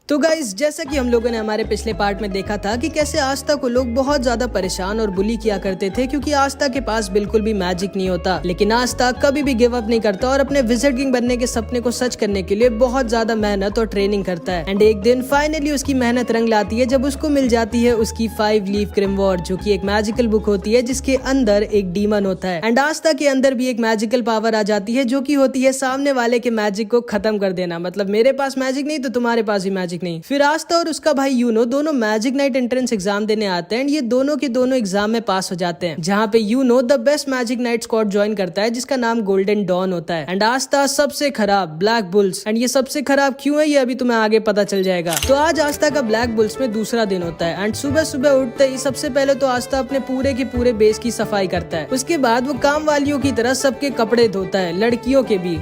तो गाइस, जैसा कि हम लोगों ने हमारे पिछले पार्ट में देखा था कि कैसे आस्था को लोग बहुत ज्यादा परेशान और बुली किया करते थे क्योंकि आस्था के पास बिल्कुल भी मैजिक नहीं होता। लेकिन आस्था कभी भी गिव अप नहीं करता और अपने विज़र्ड किंग बनने के सपने को सच करने के लिए बहुत ज्यादा मेहनत और ट्रेनिंग करता है। एंड एक दिन फाइनली उसकी मेहनत रंग लाती है जब उसको मिल जाती है उसकी 5 लीफ ग्रिमवॉर्ड, जो की एक मैजिकल बुक होती है जिसके अंदर एक डीमन होता है। एंड आस्था के अंदर भी एक मैजिकल पावर आ जाती है जो की होती है सामने वाले के मैजिक को खत्म कर देना। मतलब मेरे पास मैजिक नहीं तो तुम्हारे पास भी मैजिक नहीं। फिर आस्था और उसका भाई यूनो दोनों मैजिक नाइट एंट्रेंस एग्जाम देने आते हैं। ये दोनों के दोनों एग्जाम में पास हो जाते हैं, जहाँ पे Yuno the best magic knight squad join करता है जिसका नाम गोल्डन डॉन होता है। एंड आस्था सबसे खराब ब्लैक बुल्स। एंड ये सबसे खराब क्यों है ये अभी तुम्हें आगे पता चल जाएगा। तो आज आस्था का ब्लैक बुल्स में दूसरा दिन होता है। एंड सुबह सुबह उठते ही सबसे पहले तो आस्था अपने पूरे के पूरे बेस की सफाई करता है। उसके बाद वो काम वालियों की तरह सबके कपड़े धोता है, लड़कियों के भी।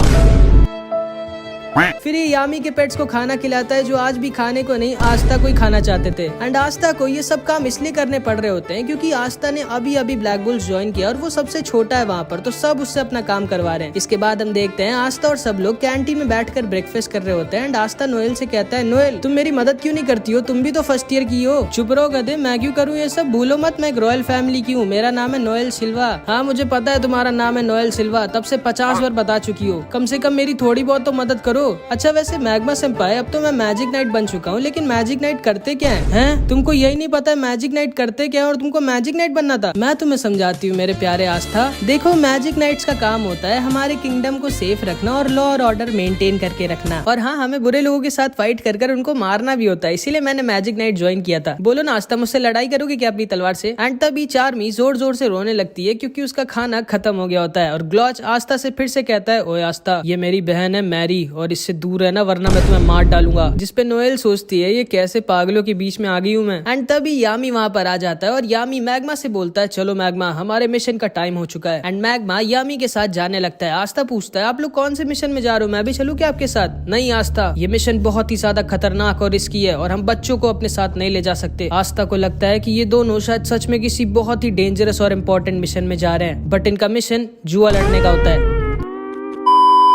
फिर ये यामी के पेट्स को खाना खिलाता है जो आज भी खाने को नहीं आस्था को ही खाना चाहते थे। एंड आस्था को ये सब काम इसलिए करने पड़ रहे होते हैं क्योंकि आस्था ने अभी अभी ब्लैक बुल्स ज्वाइन किया और वो सबसे छोटा है वहाँ पर, तो सब उससे अपना काम करवा रहे हैं। इसके बाद हम देखते हैं आस्था और सब लोग कैंटीन में बैठकर ब्रेकफास्ट कर रहे होते हैं। एंड आस्था नोएल से कहता है, नोएल तुम मेरी मदद क्यों नहीं करती हो, तुम भी तो फर्स्ट ईयर की हो। चुप रहो गधे, मैं क्यों करूँ ये सब, भूलो मत मैं एक रॉयल फैमिली की हूँ, मेरा नाम है नोएल सिल्वा। हाँ मुझे पता है तुम्हारा नाम है नोएल सिल्वा, तब से 50 बार बता चुकी हो, कम से कम मेरी थोड़ी बहुत तो मदद करो। अच्छा वैसे मैग्मा सेंपाई, अब तो मैं मैजिक नाइट बन चुका हूँ, लेकिन मैजिक नाइट करते क्या हैं? तुमको यही नहीं पता मैजिक नाइट करते क्या है और तुमको मैजिक नाइट बनना था। मैं तुम्हें समझाती हूँ मेरे प्यारे आस्था। देखो मैजिक नाइट्स का काम होता है हमारे किंगडम को सेफ रखना और लॉ और ऑर्डर मेंटेन करके रखना। और हाँ, हमें बुरे लोगों के साथ फाइट कर उनको मारना भी होता है, इसीलिए मैंने मैजिक नाइट ज्वाइन किया था। बोलो ना आस्था, मुझसे लड़ाई करोगे क्या अपनी तलवार से? एंड तभी चार्मी जोर जोर से रोने लगती है क्योंकि उसका खाना खत्म हो गया होता है। और ग्लॉच आस्था से फिर से कहता है, ओए आस्था ये मेरी बहन है मैरी और इससे दूर रहना वरना मैं तुम्हें मार डालूंगा। जिसपे नोएल सोचती है ये कैसे पागलों के बीच में आ गई हूँ मैं। एंड तभी यामी वहाँ पर आ जाता है और यामी मैग्मा से बोलता है, चलो मैग्मा हमारे मिशन का टाइम हो चुका है। एंड मैग्मा यामी के साथ जाने लगता है। आस्था पूछता है, आप लोग कौन से मिशन में जा रहे हो, मैं भी चलूं क्या आपके साथ? नहीं आस्था, ये मिशन बहुत ही ज्यादा खतरनाक और रिस्की है और हम बच्चों को अपने साथ नहीं ले जा सकते। आस्था को लगता है कि ये दोनों शायद सच में किसी बहुत ही डेंजरस और इम्पोर्टेंट मिशन में जा रहे हैं, बट इनका मिशन जुआ लड़ने का होता है।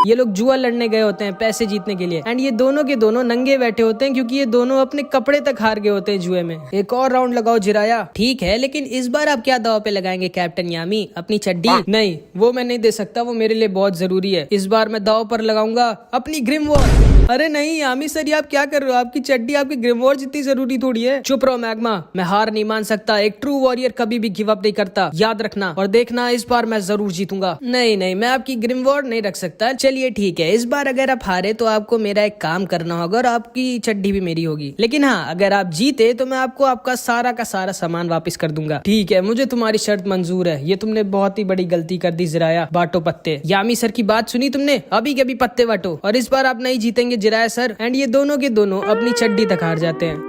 ये लोग जुआ लड़ने गए होते हैं पैसे जीतने के लिए। एंड ये दोनों के दोनों नंगे बैठे होते हैं क्योंकि ये दोनों अपने कपड़े तक हार गए होते हैं जुए में। एक और राउंड लगाओ जिराया। ठीक है, लेकिन इस बार आप क्या दाव पे लगाएंगे कैप्टन यामी? अपनी चड्डी? नहीं, वो मैं नहीं दे सकता, वो मेरे लिए बहुत जरूरी है। इस बार मैं दाव पर लगाऊंगा अपनी ग्रिमवॉर्ड। अरे नहीं यामी सर, आप क्या कर रहे हो? आपकी चड्डी आपकी ग्रिमवॉर्ड जितनी जरूरी थोड़ी है। चुप रहो मैग्मा, मैं हार नहीं मान सकता। एक ट्रू वॉरियर कभी भी गिव अप नहीं करता, याद रखना। और देखना इस बार मैं जरूर जीतूंगा। नहीं, मैं आपकी ग्रिमवॉर्ड नहीं रख सकता। चलिए ठीक है, इस बार अगर आप हारे तो आपको मेरा एक काम करना होगा और आपकी चड्डी भी मेरी होगी। लेकिन हाँ, अगर आप जीते तो मैं आपको आपका सारा का सारा सामान वापस कर दूंगा। ठीक है, मुझे तुम्हारी शर्त मंजूर है। ये तुमने बहुत ही बड़ी गलती कर दी जिराया। बांटो पत्ते। यामी सर की बात सुनी तुमने? अभी के अभी पत्ते बांटो और इस बार आप नहीं जीतेंगे जिराया सर। एंड ये दोनों के दोनों अपनी चड्डी तक हार जाते हैं।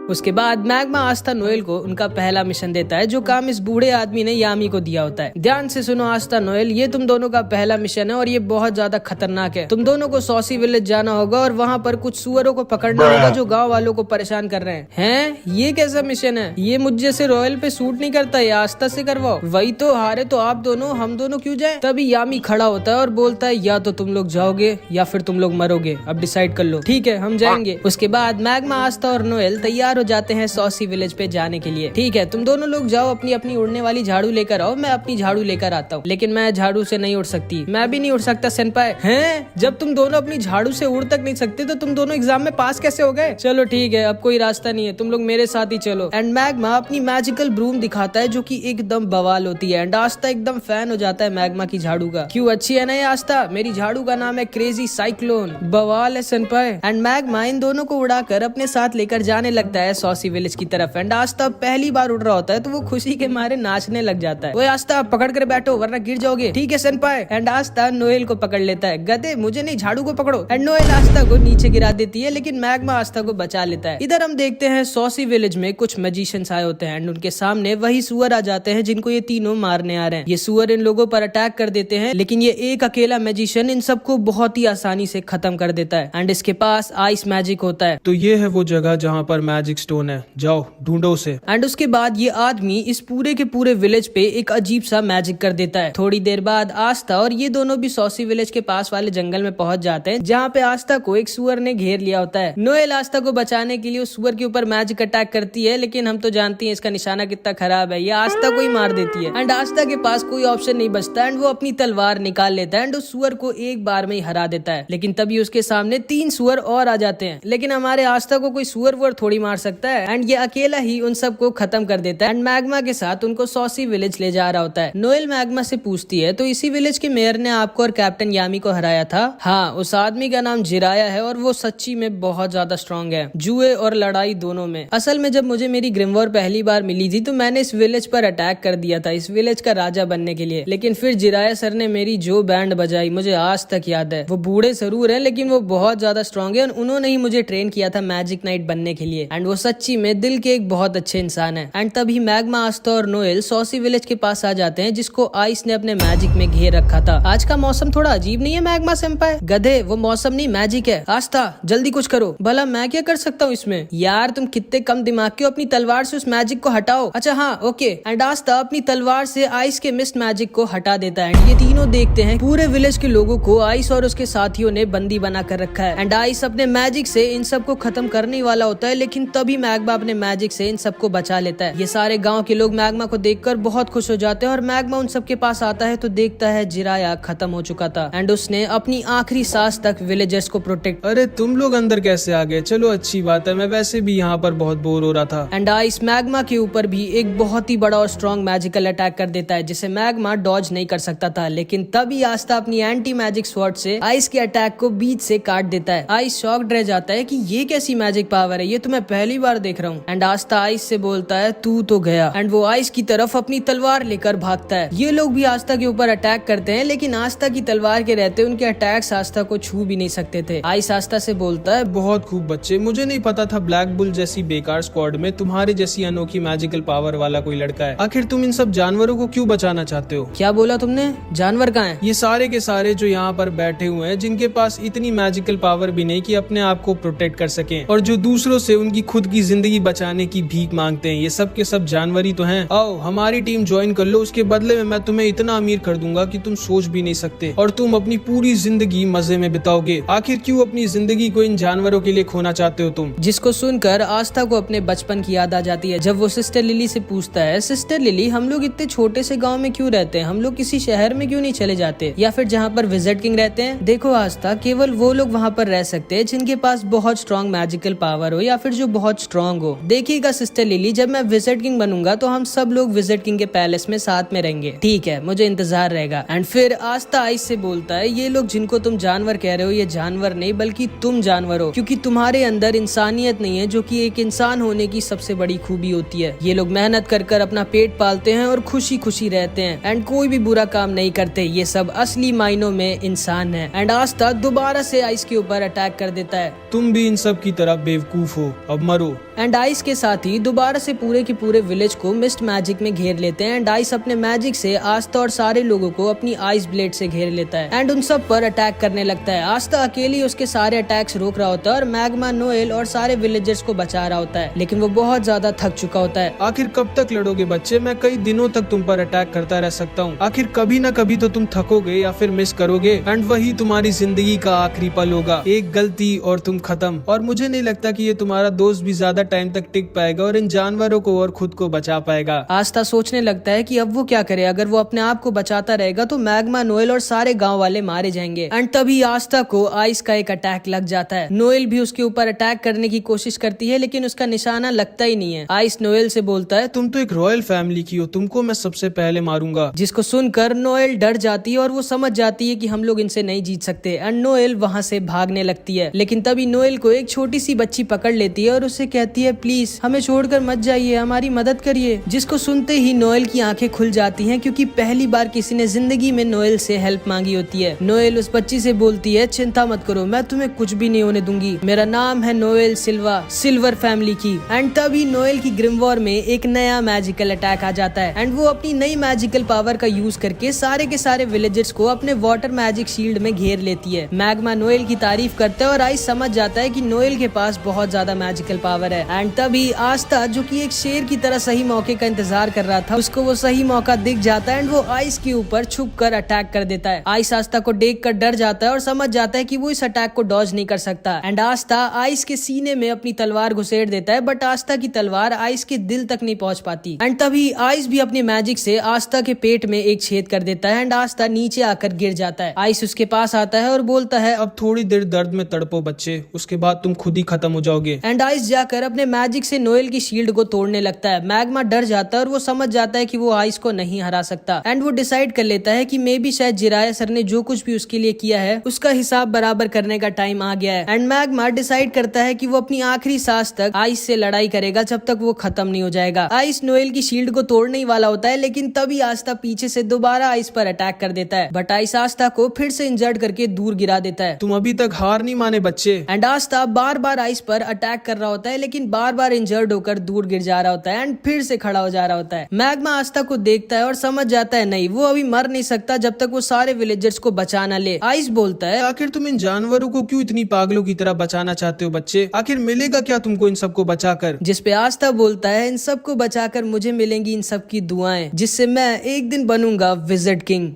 उसके बाद मैग्मा आस्था नोएल को उनका पहला मिशन देता है जो काम इस बूढ़े आदमी ने यामी को दिया होता है। ध्यान से सुनो आस्था नोएल, ये तुम दोनों का पहला मिशन है और ये बहुत ज्यादा खतरनाक है। तुम दोनों को सॉसी विलेज जाना होगा और वहाँ पर कुछ सुअरों को पकड़ना होगा जो गाँव वालों को परेशान कर रहे हैं। ये कैसा मिशन है? ये मुझ जैसे रॉयल पे सूट नहीं करता, ये आस्था से करवाओ। वही तो, हारे तो आप दोनों, हम दोनों क्यों जाए? तभी यामी खड़ा होता है और बोलता है, या तो तुम लोग जाओगे या फिर तुम लोग मरोगे, अब डिसाइड कर लो। ठीक है, हम जाएंगे। उसके बाद मैग्मा आस्था और नोएल तैयार हो जाते हैं सॉसी विलेज पे जाने के लिए। ठीक है, तुम दोनों लोग जाओ, अपनी अपनी उड़ने वाली झाड़ू लेकर आओ, मैं अपनी झाड़ू लेकर आता हूँ। लेकिन मैं झाड़ू से नहीं उड़ सकती। मैं भी नहीं उड़ सकता सेनपाई। हैं? जब तुम दोनों अपनी झाड़ू से उड़ तक नहीं सकते तो तुम दोनों एग्जाम में पास कैसे हो गए? चलो ठीक है, अब कोई रास्ता नहीं है, तुम लोग मेरे साथ ही चलो। एंड मैग्मा अपनी मैजिकल ब्रूम दिखाता है जो कि एकदम बवाल होती है। एंड आस्था एकदम फैन हो जाता है मैग्मा की झाड़ू का। क्यों, अच्छी है ना ये आस्था? मेरी झाड़ू का नाम है क्रेजी साइक्लोन। बवाल है सेनपाई। एंड मैग्मा इन दोनों को उड़ाकर अपने साथ लेकर जाने लगता है सॉसी विलेज की तरफ। एंड आस्था पहली बार उड़ रहा होता है तो वो खुशी के मारे नाचने लग जाता है। वो आस्था पकड़ कर बैठो वरना गिर जाओगे। ठीक है सेनपाई। एंड आस्था नोएल को पकड़ लेता है। गधे, मुझे नहीं, झाड़ू को पकड़ो। एंड नोएल आस्था को नीचे गिरा देती है लेकिन मैग्मा आस्था को बचा लेता है। इधर हम देखते हैं सॉसी विलेज में कुछ मैजिशियंस आए होते हैं एंड उनके सामने वही सुअर आ जाते हैं जिनको ये तीनों मारने आ रहे हैं। ये सुअर इन लोगों पर अटैक कर देते हैं लेकिन ये एक अकेला मैजिशियन इन सबको बहुत ही आसानी से खत्म कर देता है। एंड इसके पास आइस मैजिक होता है। तो ये है वो जगह जहाँ पर मैजिक मैजिक स्टोन है, जाओ ढूंढो उसे। एंड उसके बाद ये आदमी इस पूरे के पूरे विलेज पे एक अजीब सा मैजिक कर देता है। थोड़ी देर बाद आस्था और ये दोनों भी सॉसी विलेज के पास वाले जंगल में पहुंच जाते हैं, जहाँ पे आस्था को एक सुअर ने घेर लिया होता है। नोएल आस्था को बचाने के लिए उस सुअर के ऊपर मैजिक अटैक करती है, लेकिन हम तो जानती हैं इसका निशाना कितना खराब है, ये आस्था को ही मार देती है। एंड आस्था के पास कोई ऑप्शन नहीं बचता एंड वो अपनी तलवार निकाल लेता है एंड उस सुअर को एक बार में ही हरा देता है। लेकिन तभी उसके सामने 3 सुअर और आ जाते हैं, लेकिन हमारे आस्था को कोई सुअर वुअर थोड़ी मार सकता है एंड ये अकेला ही उन सबको खत्म कर देता है एंड मैग्मा के साथ उनको सॉसी विलेज ले जा रहा होता है। नोएल मैग्मा से पूछती है, तो इसी विलेज के मेयर ने आपको और कैप्टन यामी को हराया था? हाँ, उस आदमी का नाम जिराया है और वो सच्ची में बहुत ज्यादा स्ट्रॉन्ग है, जुए और लड़ाई दोनों में। असल में जब मुझे मेरी ग्रिमवॉर पहली बार मिली थी तो मैंने इस विलेज पर अटैक कर दिया था, इस विलेज का राजा बनने के लिए। लेकिन फिर जिराया सर ने मेरी जो बैंड बजाई मुझे आज तक याद है। वो बूढ़े जरूर है लेकिन वो बहुत ज्यादा स्ट्रॉन्ग है और उन्होंने ही मुझे ट्रेन किया था मैजिक नाइट बनने के लिए एंड वो सच्ची में दिल के एक बहुत अच्छे इंसान है। एंड तभी मैग्मा, आस्था और नोएल सॉसी विलेज के पास आ जाते हैं, जिसको आइस ने अपने मैजिक में घेर रखा था। आज का मौसम थोड़ा अजीब नहीं है मैग्मा सेंपाई? गधे, वो मौसम नहीं मैजिक है। आस्था जल्दी कुछ करो। भला मैं क्या कर सकता हूँ इसमें? यार तुम कितने कम दिमाग के हो, अपनी तलवार से उस मैजिक को हटाओ। अच्छा हाँ ओके। एंड आस्था अपनी तलवार से आइस के मिस्ट मैजिक को हटा देता है। ये तीनों देखते हैं पूरे विलेज के लोगों को आइस और उसके साथियों ने बंदी बना कर रखा है एंड आइस अपने मैजिक से इन सबको खत्म करने वाला होता है, लेकिन तभी मैग्मा अपने मैजिक से इन सबको बचा लेता है। ये सारे गांव के लोग मैग्मा को देखकर बहुत खुश हो जाते हैं और मैग्मा उन सबके पास आता है तो देखता है जिराया खत्म हो चुका था एंड उसने अपनी आखिरी सांस तक विलेजर्स को प्रोटेक्ट। अरे तुम लोग अंदर कैसे आ गए? चलो अच्छी बात है, मैं वैसे भी यहाँ पर बहुत बोर हो रहा था। एंड आइस मैग्मा के ऊपर भी एक बहुत ही बड़ा और स्ट्रॉन्ग मैजिकल अटैक कर देता है, जिसे मैग्मा डॉज नहीं कर सकता था। लेकिन तभी आस्था अपनी एंटी मैजिक स्वॉर्ड से आइस के अटैक को बीच से काट देता है। आइस शॉक्ड रह जाता है कि ये कैसी मैजिक पावर है, ये तो मैं पहली बार देख रहा हूँ। एंड आस्था आइस से बोलता है तू तो गया एंड वो आइस की तरफ अपनी तलवार लेकर भागता है। ये लोग भी आस्था के ऊपर अटैक करते हैं, लेकिन आस्था की तलवार के रहते उनके अटैक्स आस्था को छू भी नहीं सकते थे। आइस आस्था से बोलता है, बहुत खूब बच्चे, मुझे नहीं पता था ब्लैक बुल जैसी बेकार स्क्वाड में तुम्हारे जैसी अनोखी मैजिकल पावर वाला कोई लड़का है। आखिर तुम इन सब जानवरों को क्यों बचाना चाहते हो? क्या बोला तुमने? जानवर कहाँ हैं? ये सारे के सारे जो यहाँ पर बैठे हुए हैं, जिनके पास इतनी मैजिकल पावर भी नहीं कि अपने आप को प्रोटेक्ट कर सकें और जो दूसरों से उनकी खुद की जिंदगी बचाने की भीख मांगते हैं, ये सब के सब जानवर ही तो हैं। आओ हमारी टीम ज्वाइन कर लो, उसके बदले में मैं तुम्हें इतना अमीर कर दूंगा कि तुम सोच भी नहीं सकते और तुम अपनी पूरी जिंदगी मजे में बिताओगे। आखिर क्यों अपनी जिंदगी को इन जानवरों के लिए खोना चाहते हो तुम? जिसको सुनकर आस्था को अपने बचपन की याद आ जाती है, जब वो सिस्टर लिली से पूछता है, सिस्टर लिली हम लोग इतने छोटे से गाँव में क्यों रहते हैं, हम लोग किसी शहर में क्यों नहीं चले जाते या फिर जहाँ पर विजिट किंग रहते हैं? देखो आस्था, केवल वो लोग वहाँ पर रह सकते हैं जिनके पास बहुत स्ट्रॉन्ग मैजिकल पावर हो या फिर जो बहुत स्ट्रॉन्ग हो। देखिएगा सिस्टर लिली, जब मैं विजिट किंग बनूंगा तो हम सब लोग विजिट किंग के पैलेस में साथ में रहेंगे, ठीक है? मुझे इंतजार रहेगा। एंड फिर आस्था आइस से बोलता है, ये लोग जिनको तुम जानवर कह रहे हो ये जानवर नहीं बल्कि तुम जानवर हो, क्योंकि तुम्हारे अंदर इंसानियत नहीं है, जो कि एक इंसान होने की सबसे बड़ी खूबी होती है। ये लोग मेहनत कर कर अपना पेट पालते हैं और खुशी खुशी रहते हैं एंड कोई भी बुरा काम नहीं करते। ये सब असली मायनों में इंसान है। एंड आस्था दोबारा से आइस के ऊपर अटैक कर देता है। तुम भी इन सब की तरह बेवकूफ हो, अब मरो। एंड आइस के साथ ही दोबारा से पूरे के पूरे विलेज को मिस्ट मैजिक में घेर लेते हैं एंड आइस अपने मैजिक से आस्था और सारे लोगों को अपनी आइस ब्लेड से घेर लेता है एंड उन सब पर अटैक करने लगता है। आस्था अकेली उसके सारे अटैक्स रोक रहा होता है और मैग्मा, नोएल और सारे विलेजर्स को बचा रहा होता है, लेकिन वो बहुत ज्यादा थक चुका होता है। आखिर कब तक लड़ोगे बच्चे? मैं कई दिनों तक तुम पर अटैक करता रह सकता हूँ। आखिर कभी न कभी तो तुम थकोगे या फिर मिस करोगे एंड वही तुम्हारी जिंदगी का आखिरी पल होगा। एक गलती और तुम खत्म। और मुझे नहीं लगता कि ये तुम्हारा दोस्त भी ज्यादा टाइम तक टिक पाएगा और इन जानवरों को और खुद को बचा पाएगा। आस्था सोचने लगता है कि अब वो क्या करे, अगर वो अपने आप को बचाता रहेगा तो मैग्मा, नोएल और सारे गांव वाले मारे जाएंगे। एंड तभी आस्था को आइस का एक अटैक लग जाता है। नोएल भी उसके ऊपर अटैक करने की कोशिश करती है, लेकिन उसका निशाना लगता ही नहीं है। आइस नोएल से बोलता है, तुम तो एक रॉयल फैमिली की हो, तुमको मैं सबसे पहले मारूंगा। जिसको सुनकर नोएल डर जाती है और वो समझ जाती है कि हम लोग इनसे नहीं जीत सकते एंड नोएल वहाँ से भागने लगती है। लेकिन तभी नोएल को एक छोटी सी बच्ची पकड़ लेती है और उससे कहती है, प्लीज हमें छोड़कर मत जाइए, हमारी मदद करिए। जिसको सुनते ही नोएल की आंखें खुल जाती हैं, क्योंकि पहली बार किसी ने जिंदगी में नोएल से हेल्प मांगी होती है। नोएल उस बच्ची से बोलती है, चिंता मत करो, मैं तुम्हें कुछ भी नहीं होने दूंगी, मेरा नाम है नोएल सिल्वा, सिल्वर फैमिली की। एंड तभी नोएल की ग्रिमवॉर में एक नया मैजिकल अटैक आ जाता है एंड वो अपनी नई मैजिकल पावर का यूज करके सारे के सारे विलेजर्स को अपने वाटर मैजिक शील्ड में घेर लेती है। मैग्मा नोएल की तारीफ करता है और आइस समझ जाता है कि नोएल के पास बहुत ज्यादा मैजिकल पावर है। एंड तभी आस्था जो कि एक शेर की तरह सही मौके का इंतजार कर रहा था, उसको वो सही मौका दिख जाता है एंड वो आइस के ऊपर छुप कर अटैक कर देता है। आइस आस्था को देख कर डर जाता है और समझ जाता है कि वो इस अटैक को डॉज नहीं कर सकता। एंड आस्था आइस के सीने में अपनी तलवार घुसेड़ देता है, बट आस्था की तलवार आइस के दिल तक नहीं पहुंच पाती। एंड तभी आइस भी अपनी मैजिक से आस्था के पेट में एक छेद कर देता है एंड आस्था नीचे आकर गिर जाता है। आइस उसके पास आता है और बोलता है, अब थोड़ी देर दर्द में तड़पो बच्चे, उसके बाद तुम खुद ही खत्म हो जाओगे। एंड आइस जाकर अपने मैजिक से नोएल की शील्ड को तोड़ने लगता है। मैग्मा डर जाता है और वो समझ जाता है कि वो आइस को नहीं हरा सकता। एंड वो डिसाइड कर लेता है कि मे बी शायद जिराया सर ने जो कुछ भी उसके लिए किया है उसका हिसाब बराबर करने का टाइम आ गया है। एंड मैग्मा डिसाइड करता है कि वो अपनी आखिरी सांस तक आइस से लड़ाई करेगा जब तक वो खत्म नहीं हो जाएगा। आइस नोएल की शील्ड को तोड़ने ही वाला होता है, लेकिन तभी आस्था पीछे से दोबारा आइस पर अटैक कर देता है, बट आइस आस्था को फिर से इंजर्ड करके दूर गिरा देता है। तुम अभी तक हार नहीं माने बच्चे। And Aastha bar bar ice पर अटैक कर रहा होता है, लेकिन बार बार इंजर्ड होकर दूर गिर जा रहा होता है एंड फिर से खड़ा हो जा रहा होता है। मैग्मा आस्था को देखता है और समझ जाता है नहीं, वो अभी मर नहीं सकता जब तक वो सारे विलेजर्स को बचा ना ले। आइस बोलता है, आखिर तुम इन जानवरों को क्यों इतनी पागलों की तरह बचाना चाहते हो बच्चे? आखिर मिलेगा क्या तुमको इन सबको बचाकर? जिस पे आस्था बोलता है, इन सबको बचाकर मुझे मिलेंगी इन सब की दुआएं, जिससे मैं एक दिन बनूंगा विजिट किंग।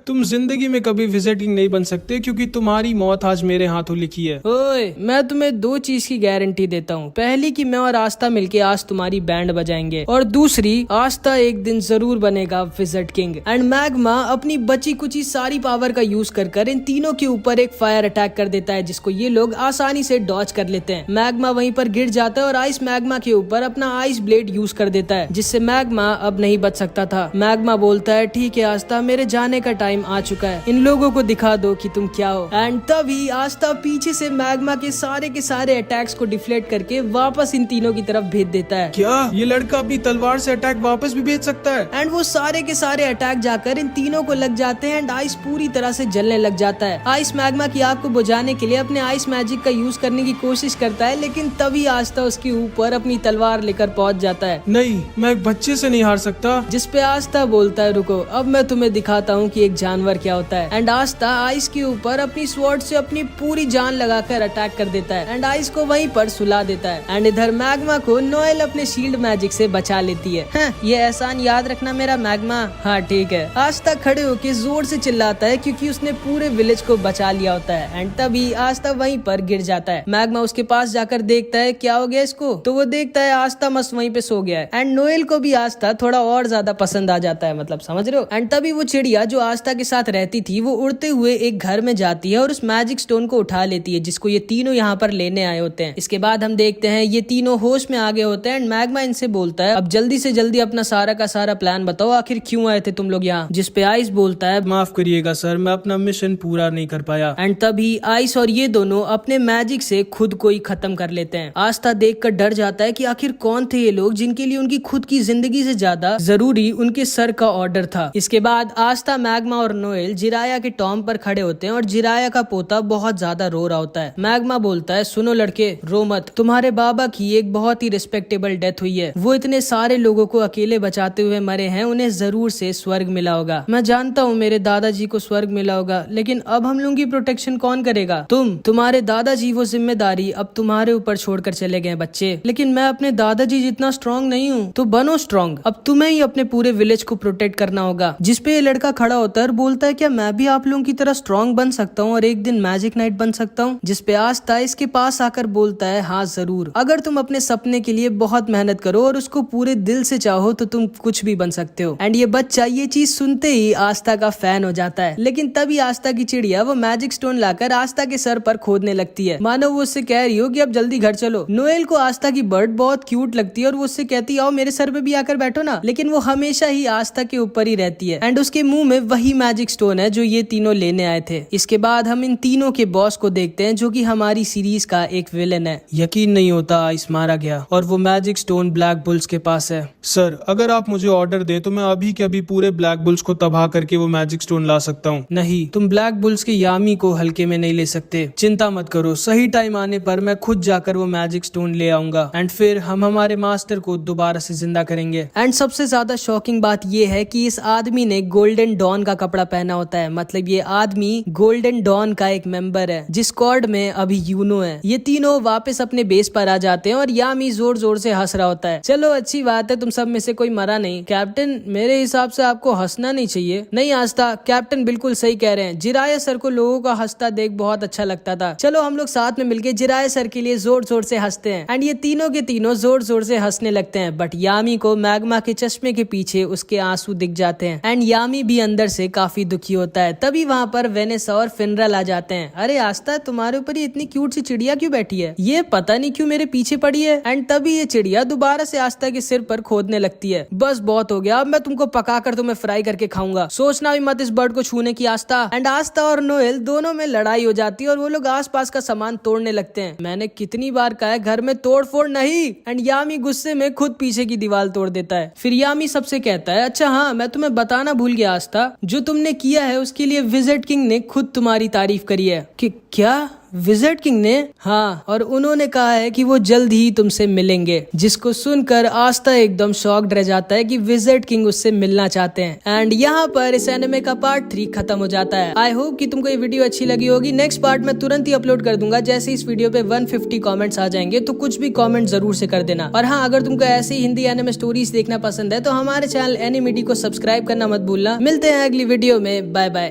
तुम जिंदगी में कभी विजिट किंग नहीं बन सकते, क्योंकि तुम्हारी मौत आज मेरे हाथों लिखी है। ओए, मैं तुम्हें दो चीज की गारंटी देता हूँ। पहली कि मैं और आस्था मिलके आज तुम्हारी बैंड बजाएंगे, और दूसरी आस्था एक दिन जरूर बनेगा विजिट किंग। एंड मैग्मा अपनी बची कुची सारी पावर का यूज कर इन तीनों के ऊपर एक फायर अटैक कर देता है, जिसको ये लोग आसानी से डॉज कर लेते हैं। मैग्मा वहीं पर गिर जाता है और आइस मैग्मा के ऊपर अपना आइस ब्लेड यूज कर देता है, जिससे मैग्मा अब नहीं बच सकता था। मैग्मा बोलता है, ठीक है आस्था, मेरे जाने का टाइम आ चुका है, इन लोगों को दिखा दो कि तुम क्या हो। एंड तभी आस्था पीछे से मैग्मा के सारे अटैक्स को डिफ्लेक्ट करके वापस इन तीनों की तरफ भेज देता है। क्या ये लड़का अपनी तलवार से अटैक वापस भी भेज सकता है? एंड वो सारे के सारे अटैक जाकर इन तीनों को लग जाते हैं एंड आइस पूरी तरह से जलने लग जाता है। आइस मैग्मा की आग को बुझाने के लिए अपने आइस मैजिक का यूज करने की कोशिश करता है, लेकिन तभी आस्था उसके ऊपर अपनी तलवार लेकर पहुंच जाता है। नहीं, मैं एक बच्चे से नहीं हार सकता। जिस पे आस्था बोलता है, रुको, अब मैं तुम्हें दिखाता हूँ कि एक जानवर क्या होता है। एंड आस्था आइस के ऊपर अपनी स्वॉर्ड से अपनी पूरी जान लगाकर अटैक कर देता है एंड आइस को वहीं पर सुला देता है। एंड इधर मैग्मा को नोएल अपने शील्ड मैजिक से बचा लेती है। ये एहसान याद रखना मेरा मैग्मा। हाँ ठीक है। आस्था खड़े होकर जोर से चिल्लाता है क्योंकि उसने पूरे विलेज को बचा लिया होता है। एंड तभी आस्था वहीं पर गिर जाता है। मैग्मा उसके पास जाकर देखता है क्या हो गया इसको, तो वो देखता है आस्था मस्त वहीं पे सो गया है। एंड नोएल को भी आस्था थोड़ा और ज्यादा पसंद आ जाता है, मतलब समझ रहे हो। एंड तभी वो चिड़िया जो आस्था के साथ रहती थी वो उड़ते हुए एक घर में जाती है और उस मैजिक स्टोन को उठा लेती है, जिसको ये तीनों यहाँ पर लेने आए होते हैं। इसके बाद हम देखते हैं ये तीनों होश में आ गए होते हैं एंड मैग्मा इनसे बोलता है, अब जल्दी से जल्दी अपना सारा का सारा प्लान बताओ, आखिर क्यों आए थे तुम लोग यहाँ। जिस पे आइस बोलता है, माफ करिएगा सर, मैं अपना मिशन पूरा नहीं कर पाया। एंड तभी आइस और ये दोनों अपने मैजिक से खुद को ही खत्म कर लेते हैं। आस्था देखकर डर जाता है कि आखिर कौन थे ये लोग जिनके लिए उनकी खुद की जिंदगी से ज्यादा जरूरी उनके सर का ऑर्डर था। इसके बाद आस्था, मैग्मा और नोएल जिराया के टॉम पर खड़े होते हैं और जिराया का पोता बहुत ज्यादा रो रहा होता है। मैग्मा बोलता है, सुनो लड़के, रो मत, तुम्हारे बाबा की एक बहुत ही रिस्पेक्टेबल डेथ हुई है। वो इतने सारे लोगों को अकेले बचाते हुए मरे हैं, उन्हें जरूर से स्वर्ग मिला होगा। मैं जानता हूँ मेरे दादाजी को स्वर्ग मिला होगा, लेकिन अब हम लोगों की प्रोटेक्शन कौन करेगा? तुम्हारे दादाजी वो जिम्मेदारी अब तुम्हारे ऊपर छोड़कर चले गए बच्चे। लेकिन मैं अपने दादाजी जितना स्ट्रॉन्ग नहीं हूँ, तो बनो स्ट्रॉन्ग। अब तुम्हें ही अपने पूरे विलेज को प्रोटेक्ट करना होगा। जिस पे ये लड़का खड़ा होता है और बोलता है, क्या मैं भी आप लोगों की तरह स्ट्रॉन्ग बन सकता हूँ और एक दिन मैजिक नाइट बन सकता हूँ? जिस पे आस्था इसके पास आकर बोलता है, हाँ जरूर, अगर तुम अपने सपने के लिए बहुत मेहनत करो और उसको पूरे दिल से चाहो तो तुम कुछ भी बन सकते हो। एंड ये बच्चा ये चीज सुनते ही आस्था का फैन हो जाता है। लेकिन तभी आस्था की चिड़िया वो मैजिक स्टोन लाकर आस्था के सर पर खोदने लगती है, मानो वो उससे कह रही हो कि अब जल्दी घर चलो। नोएल को आस्था की बर्ड बहुत क्यूट लगती है और वो उससे कहती है, आओ मेरे सर पे भी आकर बैठो ना। लेकिन वो हमेशा ही आस्था के ऊपर ही रहती है एंड उसके मुंह में वही मैजिक स्टोन है जो ये तीनों लेने आए थे। इसके बाद हम इन तीनों के बॉस को देखते हैं, जो कि हमारी सीरीज का एक विलेन है। यकीन नहीं होता आइस मारा गया और वो मैजिक स्टोन ब्लैक बुल्स के पास है। सर, अगर आप मुझे ऑर्डर दें तो मैं अभी के अभी पूरे ब्लैक बुल्स को तबाह करके वो मैजिक स्टोन ला सकता हूँ। नहीं, तुम ब्लैक बुल्स के यामी को हल्के में नहीं ले सकते। चिंता मत करो, सही टाइम आने पर मैं खुद जाकर वो मैजिक स्टोन ले आऊंगा एंड फिर हम हमारे मास्टर को दोबारा से जिंदा करेंगे। एंड सबसे ज्यादा शॉकिंग बात ये है कि इस आदमी ने गोल्डन डॉन का कपड़ा पहना होता है, मतलब ये आदमी गोल्डन डॉन का एक मेंबर है, जिस स्क्वाड में अभी यूनो है। ये तीनों वापस अपने बेस बेस पर आ जाते हैं और यामी जोर जोर से हंस रहा होता है। चलो अच्छी बात है, तुम सब में से कोई मरा नहीं। कैप्टन, मेरे हिसाब से आपको हंसना नहीं चाहिए। नहीं आस्था, कैप्टन बिल्कुल सही कह रहे हैं। जिराया सर को लोगों का हंसता देख बहुत अच्छा लगता था। चलो हम लोग साथ में मिलके जिराया सर के लिए जोर जोर से हंसते हैं। एंड ये तीनों के तीनों जोर जोर से हंसने लगते हैं। बट यामी को मैग्मा के चश्मे के पीछे उसके आंसू दिख जाते हैं एंड यामी भी अंदर से काफी दुखी होता है। तभी वहाँ पर वेनेसा और फिनरल आ जाते हैं। अरे आस्था, तुम्हारे ऊपर इतनी क्यूट सी चिड़िया क्यों बैठी है? ये पता नहीं क्यों मेरे पीछे पड़ी है। एंड तभी ये चिड़िया दोबारा से आस्था के सिर पर खोदने लगती है। बस बहुत हो गया, अब मैं तुमको पकाकर तुम्हें फ्राई करके खाऊंगा। सोचना भी मत इस बर्ड को छूने की आस्था। एंड आस्था और नोएल दोनों में लड़ाई हो जाती है और वो लोग आसपास का सामान तोड़ने लगते हैं। मैंने कितनी बार कहा है घर में तोड़ फोड़ नहीं। एंड यामी गुस्से में खुद पीछे की दीवार तोड़ देता है। फिर यामी सबसे कहता है, अच्छा हाँ, मैं तुम्हें बताना भूल गया आस्था, जो तुमने किया है उसके लिए विज़र्ड किंग ने खुद तुम्हारी तारीफ करी है। कि क्या? विज़र्ड किंग ने? हाँ, और उन्होंने कहा है कि वो जल्द ही तुमसे मिलेंगे। जिसको सुनकर आस्था एकदम शॉक्ड रह जाता है कि विज़र्ड किंग उससे मिलना चाहते हैं। एंड यहाँ पर इस एनिमे का पार्ट 3 खत्म हो जाता है। आई होप कि तुमको ये वीडियो अच्छी लगी होगी। नेक्स्ट पार्ट मैं तुरंत ही अपलोड कर दूंगा। जैसे इस वीडियो पे 150 कमेंट्स आ जाएंगे तो कुछ भी कमेंट जरूर से कर देना। और हाँ, अगर तुमको ऐसे ही हिंदी एनिमे स्टोरीज देखना पसंद है तो हमारे चैनल एनिमिडी को सब्सक्राइब करना मत भूलना। मिलते हैं अगली वीडियो में। Bye bye.